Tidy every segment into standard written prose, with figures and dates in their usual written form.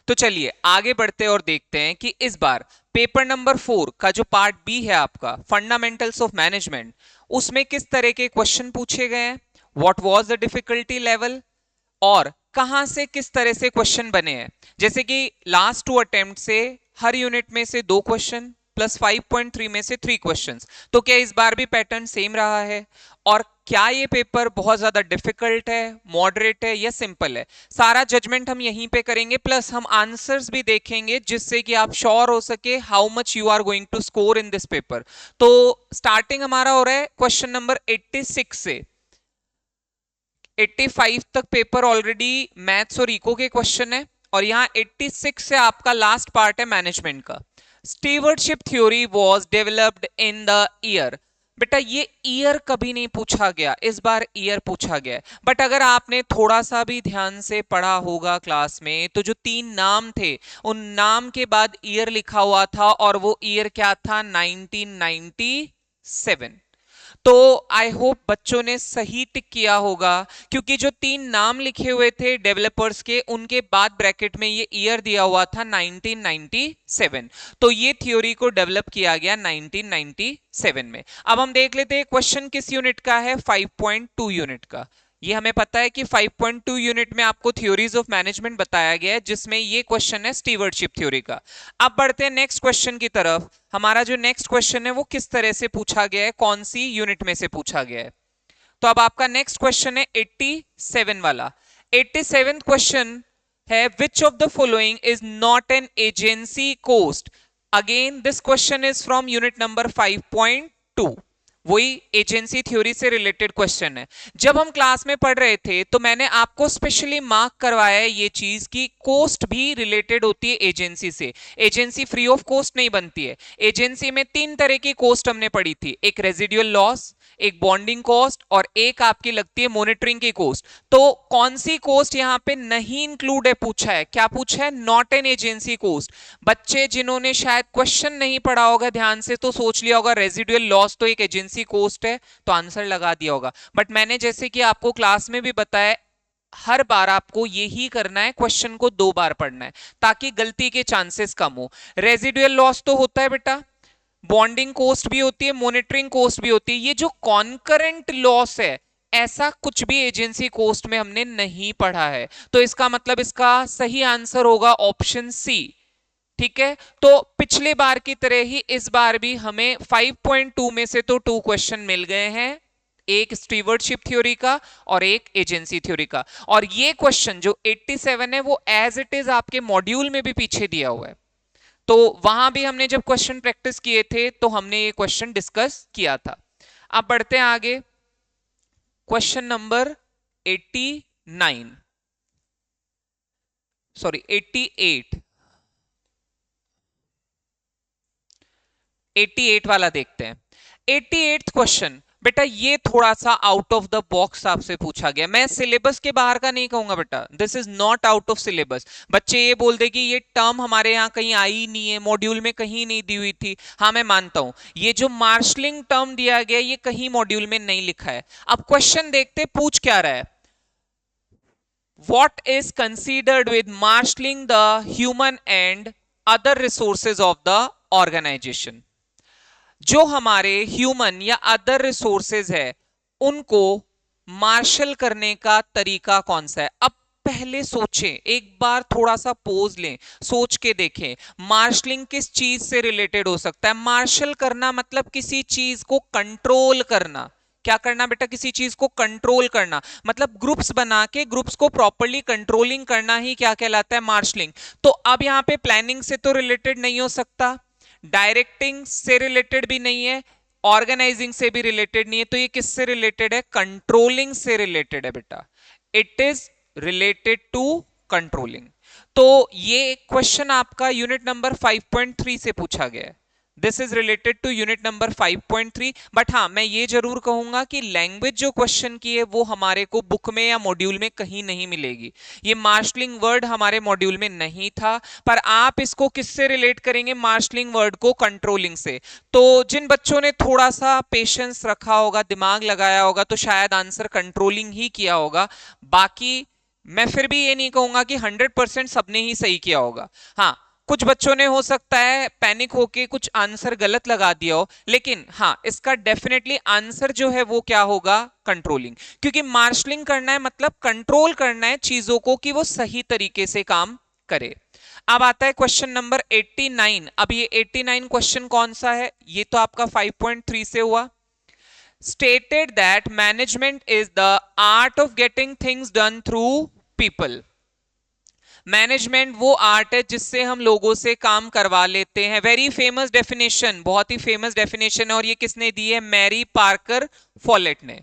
तो चलिए आगे बढ़ते हैं और देखते हैं कि इस बार पेपर नंबर 4 का जो पार्ट बी है आपका फंडामेंटल्स ऑफ मैनेजमेंट, उसमें किस तरह के क्वेश्चन पूछे गए हैं, what was the difficulty level, और कहां से किस तरह से क्वेश्चन बने हैं। जैसे कि लास्ट 2 अटेम्प्ट से हर यूनिट में से 2 क्वेश्चन प्लस 5.3 में से 3 क्वेश्चंस, तो क्या इस बार भी पैटर्न सेम रहा है, और क्या ये पेपर बहुत ज्यादा डिफिकल्ट है, मॉडरेट है या सिंपल है, सारा जजमेंट हम यहीं पे करेंगे। प्लस हम आंसर्स भी देखेंगे जिससे कि आप श्योर हो सके how much you are going to score in this paper. तो स्टार्टिंग हमारा हो रहा है क्वेश्चन नंबर 86 से। 85 तक पेपर ऑलरेडी मैथ्स और इको के क्वेश्चन है, और यहां 86 से आपका लास्ट पार्ट है मैनेजमेंट का। Stewardship theory was developed in the year. बेटा ये ईयर कभी नहीं पूछा गया, इस बार ईयर पूछा गया है। बट अगर आपने थोड़ा सा भी ध्यान से पढ़ा होगा क्लास में, तो जो 3 नाम थे उन नाम के बाद ईयर लिखा हुआ था, और वो ईयर क्या था, 1997। तो आई होप बच्चों ने सही टिक किया होगा, क्योंकि जो 3 नाम लिखे हुए थे डेवलपर्स के, उनके बाद ब्रैकेट में ये ईयर दिया हुआ था 1997। तो ये थ्योरी को डेवलप किया गया 1997 में। अब हम देख लेते हैं क्वेश्चन किस यूनिट का है, 5.2 यूनिट का। ये हमें पता है कि 5.2 यूनिट में आपको थ्योरीज ऑफ मैनेजमेंट बताया गया है, जिसमें ये क्वेश्चन है स्टीवर्डशिप थ्योरी का। अब बढ़ते हैं नेक्स्ट क्वेश्चन की तरफ। हमारा जो नेक्स्ट क्वेश्चन है वो किस तरह से पूछा गया है, कौन सी यूनिट में से पूछा गया है। तो अब आपका नेक्स्ट क्वेश्चन है 87 वाला। 87 क्वेश्चन है, which of the following is not an agency cost. Again this question is from unit number 5.2। वही एजेंसी थ्योरी से रिलेटेड क्वेश्चन है। जब हम क्लास में पढ़ रहे थे तो मैंने आपको स्पेशली मार्क करवाया है ये चीज कि कोस्ट भी रिलेटेड होती है एजेंसी से। एजेंसी फ्री ऑफ कॉस्ट नहीं बनती है। एजेंसी में 3 तरह की कॉस्ट हमने पढ़ी थी, एक रेजिडुअल लॉस, एक बॉन्डिंग कॉस्ट, और एक आपकी लगती है मॉनिटरिंग की कॉस्ट। तो कौन सी कॉस्ट यहां पे नहीं इंक्लूड है, पूछा है, क्या पूछा है, नॉट एन एजेंसी कॉस्ट। बच्चे जिन्होंने शायद क्वेश्चन नहीं पढ़ा होगा ध्यान से, तो सोच लिया होगा रेजिडुअल लॉस तो एक एजेंसी कॉस्ट है, तो आंसर लगा दिया होगा। बट मैंने जैसे कि आपको क्लास में भी बताया, हर बार आपको यही करना है, क्वेश्चन को 2 बार पढ़ना है ताकि गलती के चांसेस कम हो। रेजिडुअल लॉस तो होता है बेटा, बॉन्डिंग कॉस्ट भी होती है, मॉनिटरिंग कॉस्ट भी होती है। ये जो कॉन्करेंट लॉस है, ऐसा कुछ भी एजेंसी कॉस्ट में हमने नहीं पढ़ा है, तो इसका मतलब इसका सही आंसर होगा ऑप्शन सी। ठीक है, तो पिछले बार की तरह ही इस बार भी हमें 5.2 में से तो 2 क्वेश्चन मिल गए हैं, एक स्टीवर्डशिप थ्योरी का और एक एजेंसी थ्योरी का। और ये क्वेश्चन जो 87 है वो एज इट इज आपके मॉड्यूल में भी पीछे दिया हुआ है। तो वहां भी हमने जब क्वेश्चन प्रैक्टिस किए थे तो हमने ये क्वेश्चन डिस्कस किया था। अब बढ़ते हैं आगे, क्वेश्चन नंबर 89, सॉरी 88, 88 वाला देखते हैं। 88th क्वेश्चन, बेटा ये थोड़ा सा आउट ऑफ द बॉक्स आपसे पूछा गया। मैं सिलेबस के बाहर का नहीं कहूंगा बेटा, this is not out of syllabus. बच्चे ये बोल दे कि ये टर्म हमारे यहाँ कहीं आई नहीं है, मॉड्यूल में कहीं नहीं दी हुई थी। हाँ मैं मानता हूं, ये जो मार्शलिंग टर्म दिया गया ये कहीं मॉड्यूल में नहीं लिखा है। अब क्वेश्चन देखते पूछ क्या रहा है, what is considered with marshalling the human and other resources of the organization। जो हमारे ह्यूमन या अदर रिसोर्सेज है उनको मार्शल करने का तरीका कौन सा है। अब पहले सोचें, एक बार थोड़ा सा पोज लें, सोच के देखें मार्शलिंग किस चीज से रिलेटेड हो सकता है। मार्शल करना मतलब किसी चीज को कंट्रोल करना। क्या करना बेटा, किसी चीज को कंट्रोल करना, मतलब ग्रुप्स बना के ग्रुप्स को प्रॉपर्ली कंट्रोलिंग करना ही क्या कहलाता है, मार्शलिंग। तो अब यहां पे प्लानिंग से तो रिलेटेड नहीं हो सकता, डायरेक्टिंग से रिलेटेड भी नहीं है, ऑर्गेनाइजिंग से भी रिलेटेड नहीं है, तो ये किससे रिलेटेड है, कंट्रोलिंग से रिलेटेड है बेटा। It is related to controlling. तो ये क्वेश्चन आपका यूनिट नंबर 5.3 से पूछा गया है। This is related to unit number 5.3। But हाँ मैं ये जरूर कहूंगा कि लैंग्वेज जो क्वेश्चन की है वो हमारे को बुक में या मॉड्यूल में कहीं नहीं मिलेगी। ये मार्शलिंग वर्ड हमारे मॉड्यूल में नहीं था, पर आप इसको किससे रिलेट करेंगे, मार्शलिंग वर्ड को कंट्रोलिंग से। तो जिन बच्चों ने थोड़ा सा पेशेंस रखा होगा, दिमाग लगाया होगा, तो शायद आंसर कंट्रोलिंग ही किया होगा। बाकी मैं फिर भी ये नहीं कहूंगा कि 100% सबने ही सही किया होगा। हाँ, कुछ बच्चों ने हो सकता है पैनिक होके कुछ आंसर गलत लगा दिया हो, लेकिन हाँ, इसका डेफिनेटली आंसर जो है वो क्या होगा, कंट्रोलिंग। क्योंकि मार्शलिंग करना है मतलब कंट्रोल करना है चीजों को कि वो सही तरीके से काम करे। अब आता है क्वेश्चन नंबर 89। अब ये 89 क्वेश्चन कौन सा है, ये तो आपका 5.3 से हुआ। stated that management is the art of getting things done through people। Management वो आर्ट है जिससे हम लोगों से काम करवा लेते हैं। वेरी फेमस डेफिनेशन, बहुत ही फेमस डेफिनेशन है, और ये किसने दी है, मैरी पार्कर फॉलेट ने।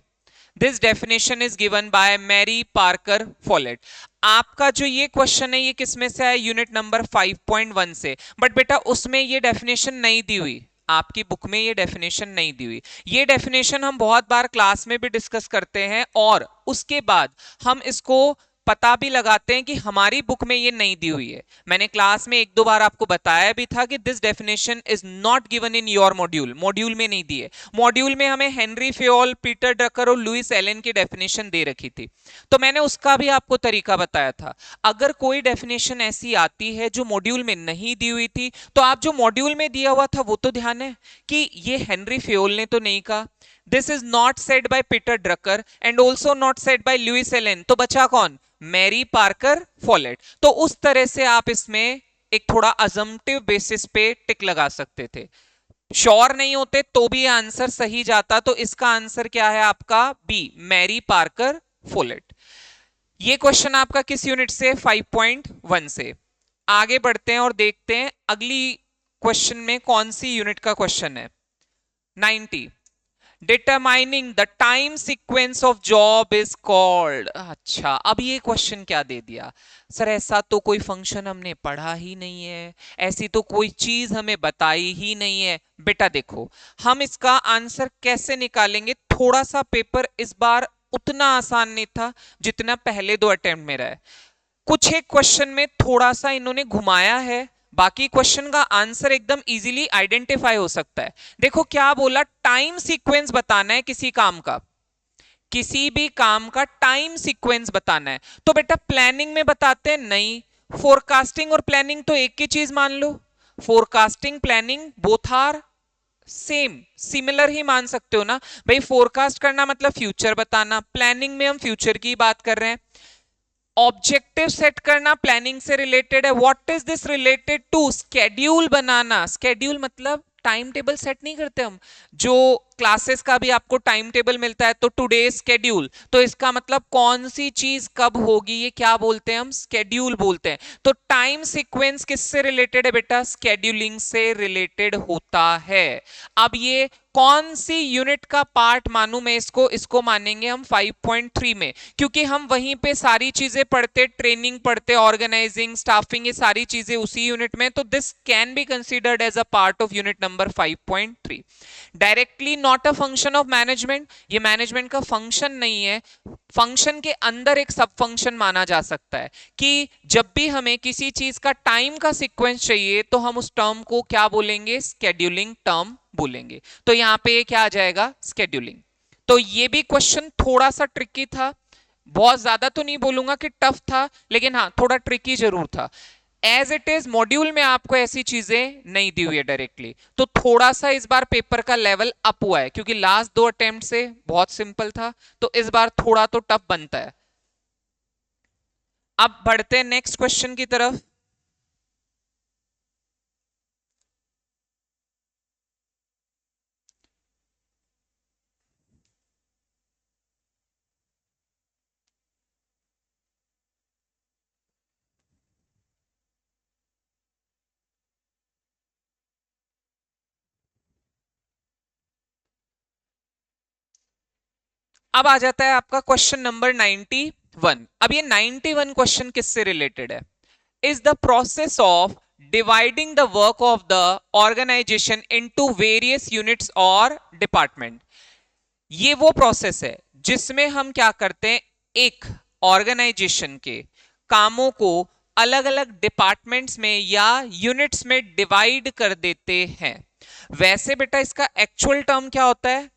This definition is given by Mary Parker Follett. आपका जो ये क्वेश्चन है ये किसमें से है, यूनिट नंबर 5.1 से। बट बेटा उसमें ये डेफिनेशन नहीं दी हुई, आपकी बुक में ये डेफिनेशन नहीं दी हुई। ये डेफिनेशन हम बहुत बार क्लास में भी डिस्कस करते हैं, और उसके बाद हम इसको पता भी लगाते हैं कि हमारी बुक में ये नहीं दी हुई है। मैंने क्लास में एक दो बार आपको बताया भी था कि this definition is not given in your module, module में नहीं दी है। मॉड्यूल में हमें हेनरी फेयोल, पीटर ड्रकर और लुइस एलन की डेफिनेशन दे रखी थी, तो मैंने उसका भी आपको तरीका बताया था। अगर कोई डेफिनेशन ऐसी आती है जो मॉड्यूल में नहीं दी हुई थी, तो आप जो मॉड्यूल में दिया हुआ था वो तो ध्यान है कि ये हेनरी फेयोल ने तो नहीं कहा, this is not said by Peter Drucker and also not said by Louis Allen, तो बचा कौन, मैरी पार्कर फॉलेट। तो उस तरह से आप इसमें एक थोड़ा अजम्पटिव बेसिस पे टिक लगा सकते थे। श्योर नहीं होते तो भी आंसर सही जाता, तो इसका आंसर क्या है आपका, बी, मैरी पार्कर फॉलेट। ये क्वेश्चन आपका किस यूनिट से, 5.1 से। आगे बढ़ते हैं और देखते हैं अगली क्वेश्चन में कौन सी यूनिट का क्वेश्चन है। 90, determining the time sequence of job is called. अच्छा, अब ये क्वेश्चन क्या दे दिया, सर ऐसा तो कोई फंक्शन हमने पढ़ा ही नहीं है, ऐसी तो कोई चीज हमें बताई ही नहीं है। बेटा देखो, हम इसका आंसर कैसे निकालेंगे, थोड़ा सा पेपर इस बार उतना आसान नहीं था जितना पहले दो अटेम्प्ट में रहा है। कुछ एक क्वेश्चन में थोड़ा सा इन्होंने घुमाया है, बाकी क्वेश्चन का आंसर एकदम इजीली आइडेंटिफाई हो सकता है। देखो क्या बोला, टाइम सीक्वेंस बताना है किसी काम का, किसी भी काम का टाइम सीक्वेंस बताना है। तो बेटा प्लानिंग में बताते हैं नहीं, फोरकास्टिंग और प्लानिंग तो एक ही चीज मान लो, forecasting planning both are same, similar ही मान सकते हो ना भाई। फोरकास्ट करना मतलब फ्यूचर बताना, प्लानिंग में हम फ्यूचर की बात कर रहे हैं। ऑब्जेक्टिव सेट करना प्लानिंग से रिलेटेड है। What is this related to, schedule बनाना। स्केड्यूल मतलब टाइम टेबल सेट नहीं करते हम, जो क्लासेस का भी आपको टाइम टेबल मिलता है, तो टुडे स्केड्यूल, तो इसका मतलब कौन सी चीज कब होगी ये क्या बोलते हैं हम, स्केड्यूल बोलते हैं। तो टाइम सीक्वेंस किससे रिलेटेड है बेटा, स्केड्यूलिंग से रिलेटेड होता है। अब ये कौन सी यूनिट का पार्ट मानूं मैं इसको, इसको मानेंगे हम 5.3 में, क्योंकि हम वहीं पे सारी चीजें पढ़ते, ट्रेनिंग पढ़ते, ऑर्गेनाइजिंग, स्टाफिंग, ये सारी चीजें उसी यूनिट में, तो this can be considered as a part of unit number 5.3। Directly not a function of management, ये मैनेजमेंट का फंक्शन नहीं है, फंक्शन के अंदर एक सब फंक्शन माना जा सकता है कि जब भी हमें किसी चीज का टाइम का सीक्वेंस चाहिए तो हम उस टर्म को क्या बोलेंगे, स्केड्यूलिंग टर्म बोलेंगे। तो यहां पे क्या आ जाएगा, स्केड्यूलिंग। तो ये भी क्वेश्चन थोड़ा सा ट्रिकी था, बहुत ज्यादा तो नहीं बोलूंगा कि टफ था, लेकिन हाँ थोड़ा ट्रिकी जरूर था। एज इट इज मॉड्यूल में आपको ऐसी चीजें नहीं दी हुई है डायरेक्टली, तो थोड़ा सा इस बार पेपर का लेवल अप हुआ है, क्योंकि लास्ट दो अटेम्प्ट से बहुत सिंपल था, तो इस बार थोड़ा तो टफ बनता है। अब बढ़ते हैं नेक्स्ट क्वेश्चन की तरफ। अब आ जाता है आपका क्वेश्चन नंबर 91। अब ये 91 क्वेश्चन किससे रिलेटेड है, is the process of dividing the work of the organisation into various units और डिपार्टमेंट। ये वो प्रोसेस है जिसमें हम क्या करते हैं, एक ऑर्गेनाइजेशन के कामों को अलग अलग डिपार्टमेंट्स में या यूनिट्स में डिवाइड कर देते हैं। वैसे बेटा इसका एक्चुअल टर्म क्या होता है,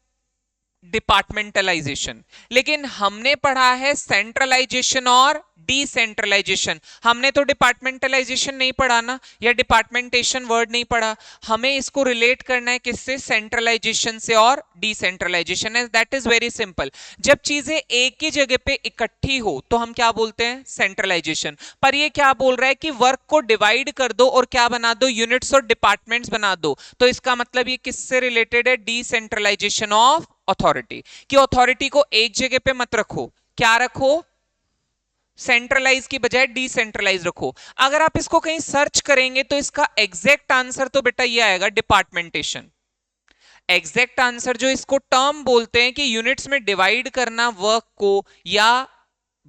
डिपार्टमेंटलाइजेशन, लेकिन हमने पढ़ा है सेंट्रलाइजेशन और डिसेंट्रलाइजेशन। हमने तो डिपार्टमेंटलाइजेशन नहीं पढ़ा ना, या डिपार्टमेंटेशन वर्ड नहीं पढ़ा। हमें इसको रिलेट करना है किससे? सेंट्रलाइजेशन से और decentralisation. That is very simple. जब चीजें एक ही जगह पे इकट्ठी हो तो हम क्या बोलते हैं? सेंट्रलाइजेशन। पर ये क्या बोल रहा है कि वर्क को डिवाइड कर दो और क्या बना दो? यूनिट्स और डिपार्टमेंट्स बना दो। तो इसका मतलब ये किससे रिलेटेड है? Decentralisation of authority. कि अथॉरिटी को एक जगह पे मत रखो, क्या रखो? सेंट्रलाइज की बजाय डिसेंट्रलाइज रखो। अगर आप इसको कहीं सर्च करेंगे तो इसका एग्जैक्ट आंसर तो बेटा ये आएगा, डिपार्टमेंटेशन। एग्जैक्ट आंसर जो इसको टर्म बोलते हैं कि यूनिट्स में डिवाइड करना वर्क को या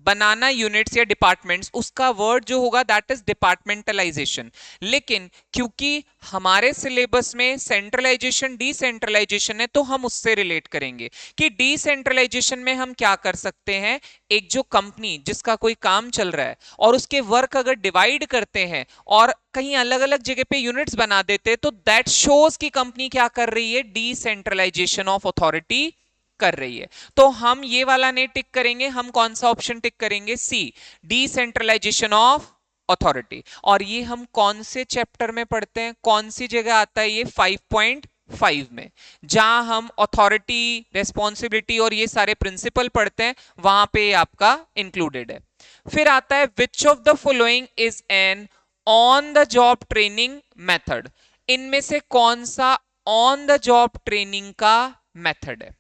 बनाना यूनिट्स या डिपार्टमेंट्स, उसका वर्ड जो होगा दैट इज डिपार्टमेंटलाइजेशन। लेकिन क्योंकि हमारे सिलेबस में सेंट्रलाइजेशन डिसेंट्रलाइजेशन है तो हम उससे रिलेट करेंगे कि डिसेंट्रलाइजेशन में हम क्या कर सकते हैं। एक जो कंपनी जिसका कोई काम चल रहा है और उसके वर्क अगर डिवाइड करते हैं और कहीं अलग अलग जगह पे यूनिट्स बना देते हैं तो दैट शोज की कंपनी क्या कर रही है? डिसेंट्रलाइजेशन ऑफ अथॉरिटी कर रही है। तो हम ये वाला नहीं टिक करेंगे, हम कौन सा ऑप्शन टिक करेंगे? सी, डिसेंट्रलाइजेशन ऑफ अथॉरिटी। और ये हम कौन से चैप्टर में पढ़ते हैं? कौन सी जगह आता है ये? 5.5 में, जहां हम अथॉरिटी, रेस्पॉन्सिबिलिटी और ये सारे प्रिंसिपल पढ़ते हैं, वहां पे आपका इंक्लूडेड है। फिर आता है which of the following is an on the job training method. इनमें से कौन सा ऑन द जॉब ट्रेनिंग का मेथड है?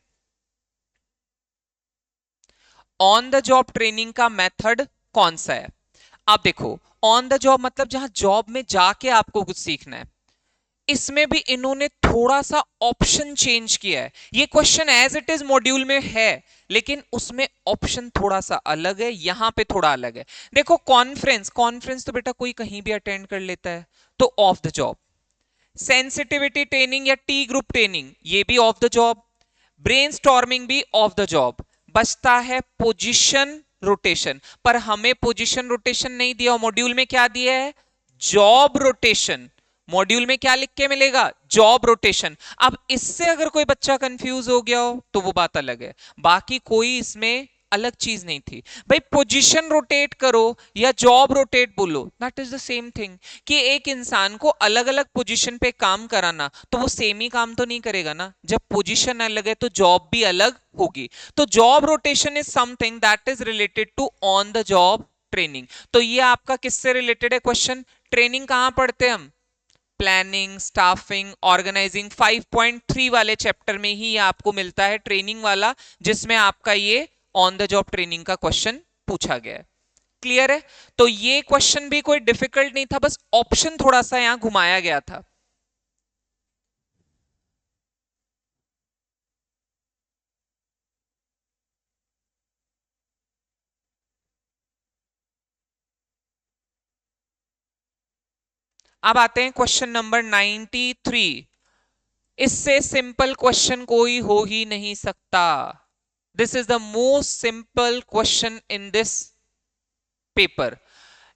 ऑन द जॉब ट्रेनिंग का मेथड कौन सा है? आप देखो, ऑन द जॉब मतलब जहां जॉब में जाके आपको कुछ सीखना है। इसमें भी इन्होंने थोड़ा सा ऑप्शन चेंज किया है। ये question as it is module में है, लेकिन उसमें ऑप्शन थोड़ा सा अलग है, यहां पे थोड़ा अलग है। देखो, कॉन्फ्रेंस, कॉन्फ्रेंस तो बेटा कोई कहीं भी अटेंड कर लेता है, तो of the job. Sensitivity training या टी ग्रुप ट्रेनिंग, ये भी ऑफ द जॉब। ब्रेनस्टॉर्मिंग भी ऑफ द जॉब। बचता है पोजीशन रोटेशन, पर हमें पोजीशन रोटेशन नहीं दिया, मॉड्यूल में क्या दिया है? Job rotation. मॉड्यूल में क्या लिख के मिलेगा? Job rotation. अब इससे अगर कोई बच्चा कंफ्यूज हो गया हो तो वो बात अलग है, बाकी कोई इसमें अलग चीज नहीं थी भाई। पोजीशन रोटेट करो या जॉब रोटेट बोलो, that is the same thing. कि एक इंसान को अलग अलग पोजीशन पे काम कराना, तो वो सेम ही काम तो नहीं करेगा ना। जब पोजीशन अलग है तो जॉब भी अलग होगी। तो job rotation is something that is related to on the job training. तो ये आपका किससे रिलेटेड है क्वेश्चन? ट्रेनिंग कहां पढ़ते हैं हम? प्लानिंग, स्टाफिंग, ऑर्गेनाइजिंग 5.3 वाले चैप्टर में ही आपको मिलता है ट्रेनिंग वाला, जिसमें आपका ये ऑन द जॉब ट्रेनिंग का क्वेश्चन पूछा गया है। क्लियर है? तो ये क्वेश्चन भी कोई डिफिकल्ट नहीं था, बस ऑप्शन थोड़ा सा यहां घुमाया गया था। अब आते हैं क्वेश्चन नंबर 93। इससे सिंपल क्वेश्चन कोई हो ही नहीं सकता। This is the most simple question in this paper.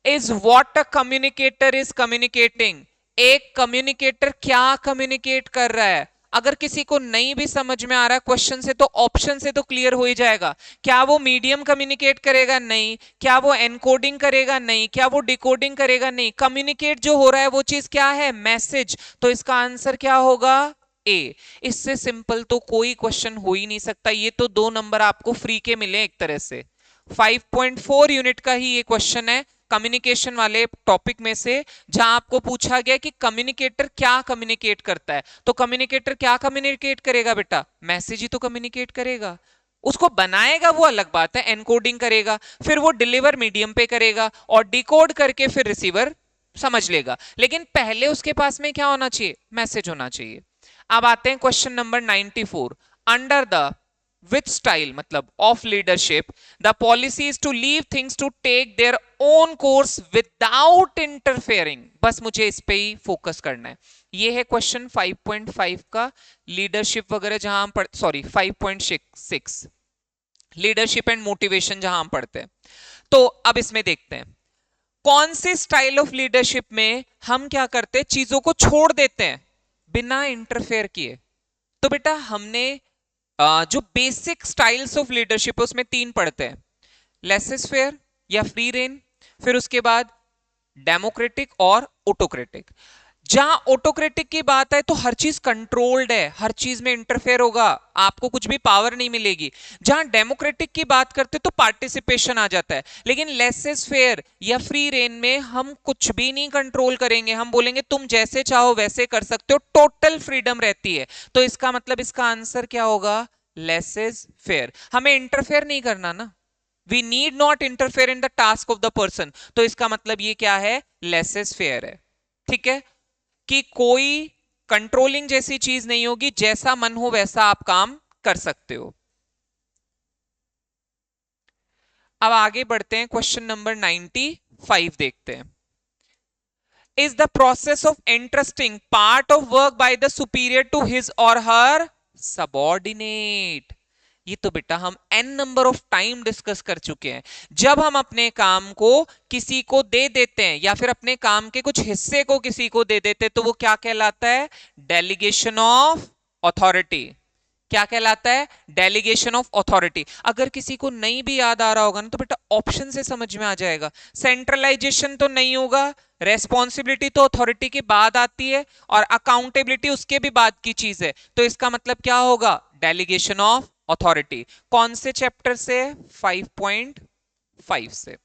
Is what a communicator is communicating. एक कम्युनिकेटर क्या कम्युनिकेट कर रहा है? अगर किसी को नहीं भी समझ में आ रहा है क्वेश्चन से, तो ऑप्शन से तो क्लियर हो ही जाएगा। क्या वो मीडियम कम्युनिकेट करेगा? नहीं। क्या वो एनकोडिंग करेगा? नहीं। क्या वो डिकोडिंग करेगा? नहीं। कम्युनिकेट जो हो रहा है वो चीज क्या है? मैसेज। तो इसका आंसर क्या होगा? ए। इससे सिंपल तो कोई क्वेश्चन हो ही नहीं सकता। ये तो 2 नंबर आपको फ्री के मिले एक तरह से। 5.4 यूनिट का ही ये क्वेश्चन है कम्युनिकेशन वाले टॉपिक में से, जहां आपको पूछा गया कि कम्युनिकेटर क्या कम्युनिकेट करता है। तो कम्युनिकेटर क्या कम्युनिकेट करेगा बेटा? मैसेज ही तो कम्युनिकेट करेगा। उसको बनाएगा वो अलग बात है, एनकोडिंग करेगा, फिर वो डिलीवर मीडियम पे करेगा और डिकोड करके फिर रिसीवर समझ लेगा। लेकिन पहले उसके पास में क्या होना चाहिए? मैसेज होना चाहिए। अब आते हैं question number 94। Under the which style मतलब of leadership the policy is to leave things to take their own course without interfering. बस मुझे इस पे ही फोकस करना है। ये है क्वेश्चन 5.5 का लीडरशिप वगैरह, जहां हम पढ़, सॉरी 5.6 लीडरशिप एंड मोटिवेशन जहां हम पढ़ते हैं। तो अब इसमें देखते हैं कौन सी स्टाइल ऑफ लीडरशिप में हम क्या करते हैं, चीजों को छोड़ देते हैं बिना इंटरफेयर किए। तो बेटा हमने जो बेसिक स्टाइल्स ऑफ लीडरशिप उसमें तीन पढ़ते हैं, लेसेस फेयर या फ्री रेन, फिर उसके बाद डेमोक्रेटिक और ऑटोक्रेटिक। जहां ऑटोक्रेटिक की बात है तो हर चीज कंट्रोल्ड है, हर चीज में इंटरफेयर होगा, आपको कुछ भी पावर नहीं मिलेगी। जहां डेमोक्रेटिक की बात करते तो पार्टिसिपेशन आ जाता है। लेकिन लेसेस फेयर या फ्री रेन में हम कुछ भी नहीं कंट्रोल करेंगे, हम बोलेंगे तुम जैसे चाहो वैसे कर सकते हो, टोटल फ्रीडम रहती है। तो इसका मतलब इसका आंसर क्या होगा, लेसेस फेयर। हमें इंटरफेयर नहीं करना ना, we need not interfere in the task of the person, तो इसका मतलब ये क्या है, लेसेस फेयर है। ठीक है, कि कोई कंट्रोलिंग जैसी चीज नहीं होगी, जैसा मन हो वैसा आप काम कर सकते हो। अब आगे बढ़ते हैं, क्वेश्चन नंबर 95 देखते हैं। Is the process of interesting part of work by the superior to his और हर सबॉर्डिनेट। ये तो बेटा हम n number of time discuss कर चुके हैं। जब हम अपने काम को किसी को दे देते हैं या फिर अपने काम के कुछ हिस्से को किसी को दे देते हैं तो वो क्या कहलाता है, डेलीगेशन ऑफ अथॉरिटी। क्या कहलाता है, डेलीगेशन ऑफ अथॉरिटी। अगर किसी को नहीं भी याद आ रहा होगा ना तो बेटा ऑप्शन से समझ में आ जाएगा। सेंट्रलाइजेशन तो नहीं होगा, रेस्पॉन्सिबिलिटी तो अथॉरिटी के बाद आती है और अकाउंटेबिलिटी उसके भी बाद की चीज है, तो इसका मतलब क्या होगा, डेलीगेशन ऑफ अथॉरिटी। कौन से चैप्टर से, 5.5 से।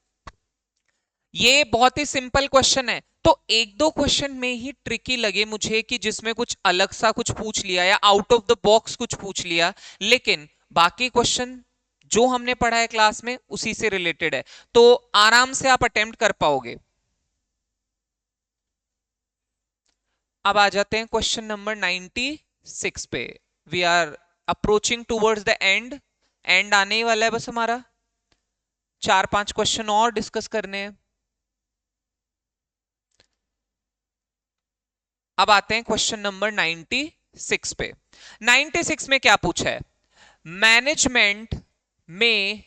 ये बहुत ही सिंपल क्वेश्चन है। तो एक दो क्वेश्चन में ही ट्रिकी लगे मुझे कि जिसमें कुछ अलग सा कुछ पूछ लिया या आउट ऑफ द बॉक्स कुछ पूछ लिया, लेकिन बाकी क्वेश्चन जो हमने पढ़ा है क्लास में उसी से रिलेटेड है, तो आराम से आप अटेम्प्ट कर पाओगे। अब आ जाते हैं क्वेश्चन नंबर 96 पे। We are approaching towards the end, end आने ही वाला है, बस हमारा 4-5 क्वेश्चन और डिस्कस करने हैं। अब आते हैं क्वेश्चन नंबर 96 पे। 96 में क्या पूछा है, मैनेजमेंट में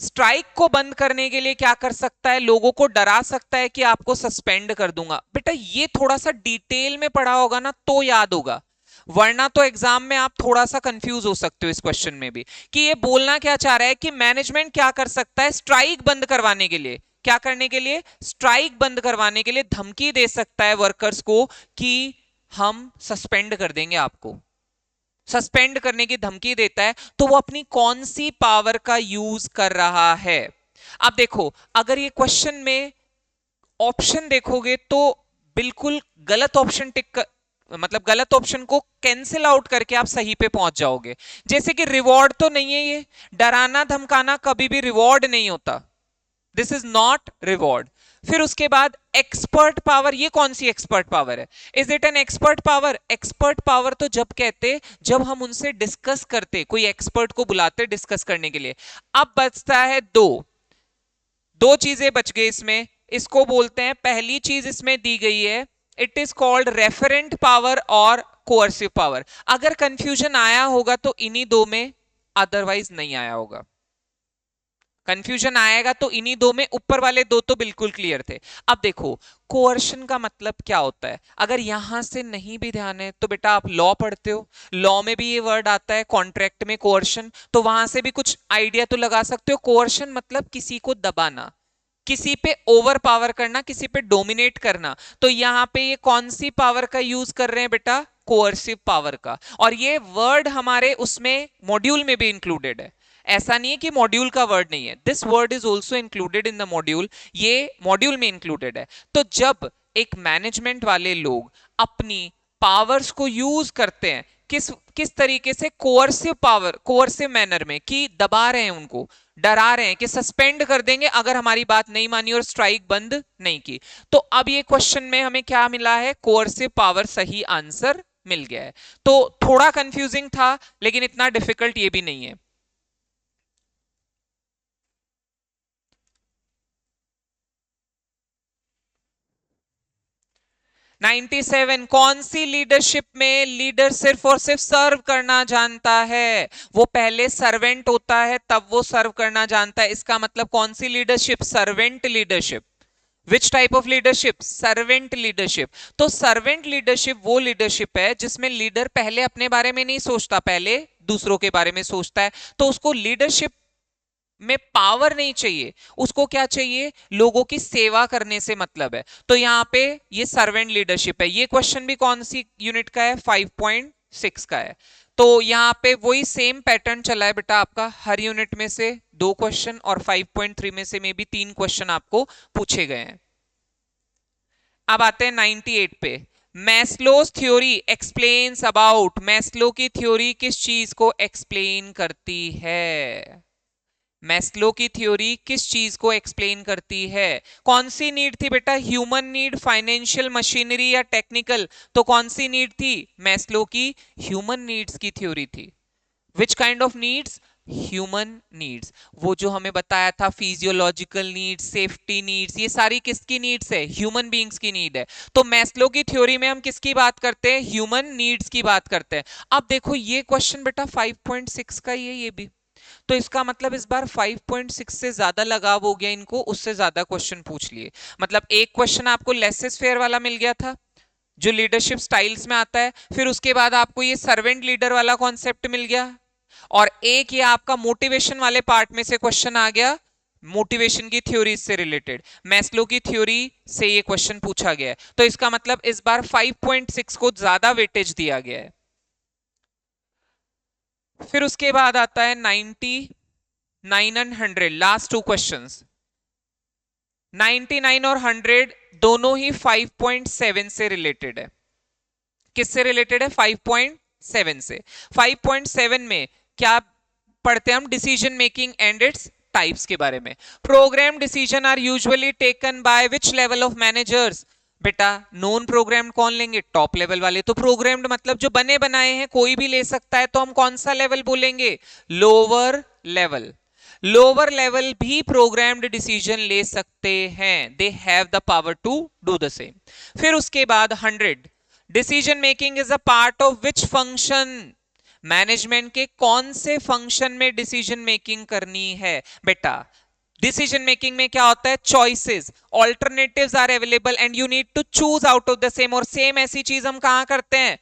स्ट्राइक को बंद करने के लिए क्या कर सकता है, लोगों को डरा सकता है कि आपको सस्पेंड कर दूंगा। बेटा ये थोड़ा सा डिटेल में पढ़ा होगा ना तो याद होगा, वरना तो एग्जाम में आप थोड़ा सा कंफ्यूज हो सकते हो इस क्वेश्चन में भी, कि ये बोलना क्या चाह रहा है कि मैनेजमेंट क्या कर सकता है स्ट्राइक बंद करवाने के लिए, क्या करने के लिए, स्ट्राइक बंद करवाने के लिए धमकी दे सकता है वर्कर्स को कि हम सस्पेंड कर देंगे आपको, सस्पेंड करने की धमकी देता है। तो वो अपनी कौन सी पावर का यूज कर रहा है। अब देखो अगर ये क्वेश्चन में ऑप्शन देखोगे तो बिल्कुल गलत ऑप्शन मतलब गलत ऑप्शन को कैंसिल आउट करके आप सही पे पहुंच जाओगे। जैसे कि रिवॉर्ड तो नहीं है, ये डराना धमकाना कभी भी रिवॉर्ड नहीं होता, दिस इज नॉट रिवॉर्ड। फिर उसके बाद एक्सपर्ट पावर, ये कौन सी एक्सपर्ट पावर है, is it an expert power. Expert power तो जब कहते जब हम उनसे डिस्कस करते, कोई एक्सपर्ट को बुलाते डिस्कस करने के लिए। अब बचता है दो, दो चीजें बच गई इसमें, इसको बोलते हैं, पहली चीज इसमें दी गई है, it is called referent power और कोअर्सिव पावर। अगर कंफ्यूजन आया होगा तो इन्हीं दो में, अदरवाइज नहीं आया होगा। कंफ्यूजन आएगा तो इन्हीं दो में, ऊपर वाले दो तो बिल्कुल क्लियर थे। अब देखो कोअर्शन का मतलब क्या होता है, अगर यहां से नहीं भी ध्यान है तो बेटा आप लॉ पढ़ते हो, लॉ में भी ये वर्ड आता है, कॉन्ट्रैक्ट में कोअर्शन, तो वहां से भी कुछ आइडिया तो लगा सकते हो। कोअर्शन मतलब किसी को दबाना, किसी पे ओवर पावर करना, किसी पे डोमिनेट करना। तो यहां पे ये कौन सी पावर का यूज कर रहे हैं बेटा, कोअर्सिव पावर का। और ये वर्ड हमारे उसमें मॉड्यूल में भी इंक्लूडेड है, ऐसा नहीं है कि मॉड्यूल का वर्ड नहीं है, this word is also included in the module, ये मॉड्यूल में इंक्लूडेड है। तो जब एक मैनेजमेंट वाले लोग अपनी पावर्स को यूज करते हैं, किस किस तरीके से, कोअर्सिव पावर, कोअर्सिव मैनर में, कि दबा रहे हैं उनको, डरा रहे हैं कि सस्पेंड कर देंगे अगर हमारी बात नहीं मानी और स्ट्राइक बंद नहीं की। तो अब ये क्वेश्चन में हमें क्या मिला है, कोअर्सिव पावर सही आंसर मिल गया है। तो थोड़ा कंफ्यूजिंग था लेकिन इतना डिफिकल्ट ये भी नहीं है। 97, कौन सी लीडरशिप में लीडर सिर्फ और सिर्फ सर्व करना जानता है, वो पहले सर्वेंट होता है तब वो सर्व करना जानता है। इसका मतलब कौन सी leadership, servant leadership. Which type of leadership? Servant leadership. तो सर्वेंट लीडरशिप वो लीडरशिप है जिसमें लीडर पहले अपने बारे में नहीं सोचता, पहले दूसरों के बारे में सोचता है। तो उसको लीडरशिप में पावर नहीं चाहिए, उसको क्या चाहिए? लोगों की सेवा करने से मतलब है। तो यहां पे ये सर्वेंट लीडरशिप है। ये क्वेश्चन भी कौन सी यूनिट का है? 5.6 का है। तो यहां पे वही सेम पैटर्न चला है बेटा आपका, हर यूनिट में से 2 क्वेश्चन और 5.3 में से में भी 3 क्वेश्चन आपको पूछे गए हैं। अब आते हैं 98 पे। Maslow's theory explains about, Maslow की थ्योरी किस चीज को एक्सप्लेन करती है? मैस्लो की थ्योरी किस चीज को एक्सप्लेन करती है? कौन सी नीड थी बेटा? ह्यूमन नीड, फाइनेंशियल, मशीनरी या टेक्निकल? तो कौन सी नीड थी मैस्लो की? ह्यूमन नीड्स की थ्योरी थी। Which kind of needs? Human needs. वो जो हमें बताया था फिजियोलॉजिकल नीड्स, सेफ्टी नीड्स, ये सारी किसकी नीड्स है? ह्यूमन बींग्स की नीड है। तो मैस्लो की थ्योरी में हम किसकी बात करते हैं? ह्यूमन नीड्स की बात करते हैं। अब देखो ये क्वेश्चन बेटा 5.6 का ही है ये भी। तो इसका मतलब इस बार 5.6 से ज्यादा लगाव हो गया इनको, उससे ज्यादा क्वेश्चन पूछ लिए। मतलब एक क्वेश्चन आपको लेसेस फेयर वाला मिल गया था जो लीडरशिप स्टाइल्स में आता है, फिर उसके बाद आपको ये सर्वेंट लीडर वाला कॉन्सेप्ट मिल गया, और एक ये आपका मोटिवेशन वाले पार्ट में से क्वेश्चन आ गया, मोटिवेशन की थ्योरी से रिलेटेड, मैस्लो की थ्योरी से ये क्वेश्चन पूछा गया है। तो इसका मतलब इस बार 5.6 को ज्यादा वेटेज दिया गया है। फिर उसके बाद आता है 99 एंड 100, लास्ट 2 क्वेश्चंस। 99 और 100 दोनों ही 5.7 से रिलेटेड है। किससे रिलेटेड है? 5.7 से। 5.7 में क्या पढ़ते हैं हम? Decision making and its types के बारे में। Program decision are usually taken by which level of managers? बेटा नॉन प्रोग्राम्ड कौन लेंगे? टॉप लेवल वाले। तो प्रोग्राम्ड मतलब जो बने बनाए हैं, कोई भी ले सकता है, तो हम कौन सा लेवल बोलेंगे? Lower level. लोअर लेवल भी प्रोग्राम्ड डिसीजन ले सकते हैं, they have the power to do the same. फिर उसके बाद 100, decision making is a part of which function? Management के कौन से फंक्शन में डिसीजन मेकिंग करनी है? बेटा डिसीजन मेकिंग में क्या होता है? Choices, alternatives are available and you need to choose out of the same. और सेम ऐसी चीज हम कहां करते हैं?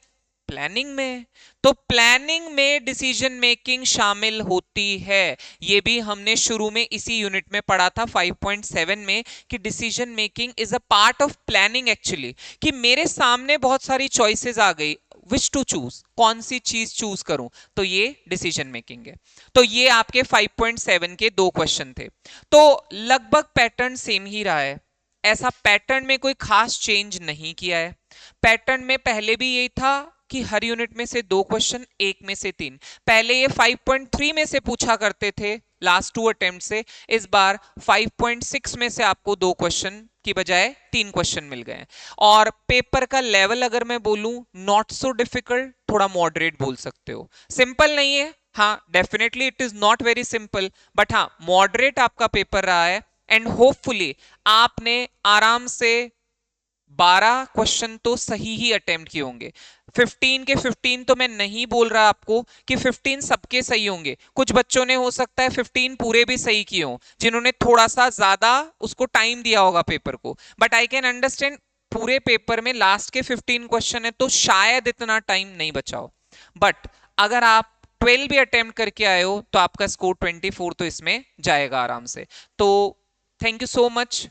प्लानिंग में। तो प्लानिंग में डिसीजन मेकिंग शामिल होती है। ये भी हमने शुरू में इसी यूनिट में पढ़ा था 5.7 में, कि decision making is a part of planning actually, कि मेरे सामने बहुत सारी चॉइसेस आ गई, विच टू चूज, कौन सी चीज चूज करूं, तो ये डिसीजन मेकिंग है। तो ये आपके 5.7 के 2 क्वेश्चन थे। तो लगभग पैटर्न सेम ही रहा है, ऐसा पैटर्न में कोई खास चेंज नहीं किया है। पैटर्न में पहले भी यही था कि हर यूनिट में से 2 क्वेश्चन, एक में से 3। पहले ये 5.3 में से पूछा करते थे लास्ट 2 अटेम्प्ट से, इस बार 5.6 में से आपको 2 क्वेश्चन की बजाय 3 क्वेश्चन मिल गए। और पेपर का लेवल अगर मैं बोलूं, नॉट सो डिफिकल्ट, थोड़ा मॉडरेट बोल सकते हो। सिंपल नहीं है, हाँ definitely it is not very simple, but हाँ मॉडरेट आपका पेपर रहा है। एंड होपफुली आपने आराम से 12 क्वेश्चन तो सही ही अटेम्प्ट किए होंगे। 15 के 15 तो मैं नहीं बोल रहा आपको कि 15 सबके सही होंगे, कुछ बच्चों ने हो सकता है 15 पूरे भी सही किए हों, जिन्होंने थोड़ा सा ज्यादा उसको टाइम दिया होगा पेपर को। बट आई कैन अंडरस्टैंड, पूरे पेपर में लास्ट के 15 क्वेश्चन है तो शायद इतना टाइम नहीं बचा हो। बट अगर आप 12 भी अटेम्प्ट करके आए हो तो आपका स्कोर 24 तो इसमें जाएगा आराम से। तो थैंक यू सो मच।